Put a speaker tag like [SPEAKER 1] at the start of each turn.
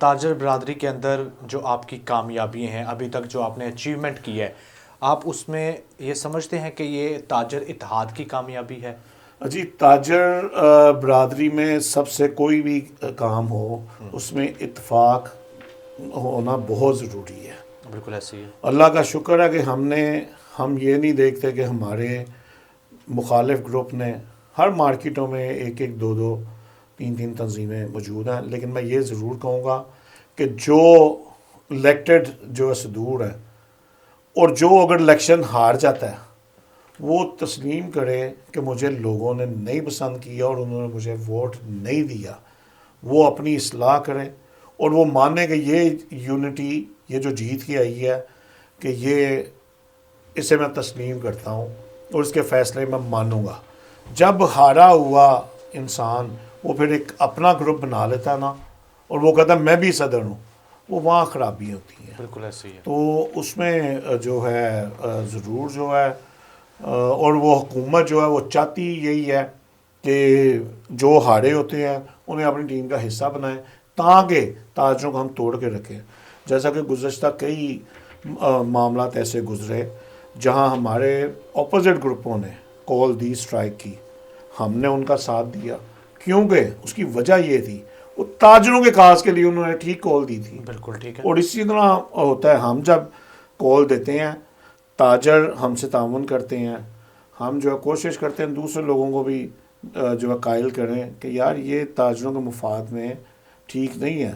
[SPEAKER 1] تاجر برادری کے اندر جو آپ کی کامیابی ہیں ابھی تک جو آپ نے اچیومنٹ کی ہے، آپ اس میں یہ سمجھتے ہیں کہ یہ تاجر اتحاد کی کامیابی ہے؟
[SPEAKER 2] جی، تاجر برادری میں سب سے کوئی بھی کام ہو اس میں اتفاق ہونا بہت ضروری ہے۔
[SPEAKER 1] بالکل ایسی ہے۔
[SPEAKER 2] اللہ کا شکر ہے کہ ہم یہ نہیں دیکھتے کہ ہمارے مخالف گروپ نے ہر مارکیٹوں میں ایک ایک دو دو تین تین تنظیمیں موجود ہیں، لیکن میں یہ ضرور کہوں گا کہ جو الیکٹڈ جو ہے صدور ہے، اور جو اگر الیکشن ہار جاتا ہے وہ تسلیم کرے کہ مجھے لوگوں نے نہیں پسند کیا اور انہوں نے مجھے ووٹ نہیں دیا، وہ اپنی اصلاح کرے اور وہ مانے کہ یہ یونٹی، یہ جو جیت کے آئی ہے، کہ اسے میں تسلیم کرتا ہوں اور اس کے فیصلے میں مانوں گا۔ جب ہارا ہوا انسان وہ پھر ایک اپنا گروپ بنا لیتا ہے نا، اور وہ کہتا ہے میں بھی صدر ہوں، وہ وہاں خرابی ہوتی ہے۔
[SPEAKER 1] بالکل ایسی ہے۔
[SPEAKER 2] تو اس میں جو ہے ضرور جو ہے اور وہ حکومت جو ہے وہ چاہتی یہی ہے کہ جو ہارے ہوتے ہیں انہیں اپنی ٹیم کا حصہ بنائیں تاکہ تاجروں کو ہم توڑ کے رکھیں، جیسا کہ گزشتہ کئی معاملات ایسے گزرے جہاں ہمارے اپوزٹ گروپوں نے کال دی اسٹرائک کی، ہم نے ان کا ساتھ دیا، کیونکہ اس کی وجہ یہ تھی وہ تاجروں کے کاز کے لیے انہوں نے ٹھیک کال دی تھی۔
[SPEAKER 1] بالکل ٹھیک ہے۔
[SPEAKER 2] اور اسی طرح ہوتا ہے، ہم جب کال دیتے ہیں تاجر ہم سے تعاون کرتے ہیں، ہم جو ہے کوشش کرتے ہیں دوسرے لوگوں کو بھی جو ہے قائل کریں کہ یار یہ تاجروں کے مفاد میں ٹھیک نہیں ہے۔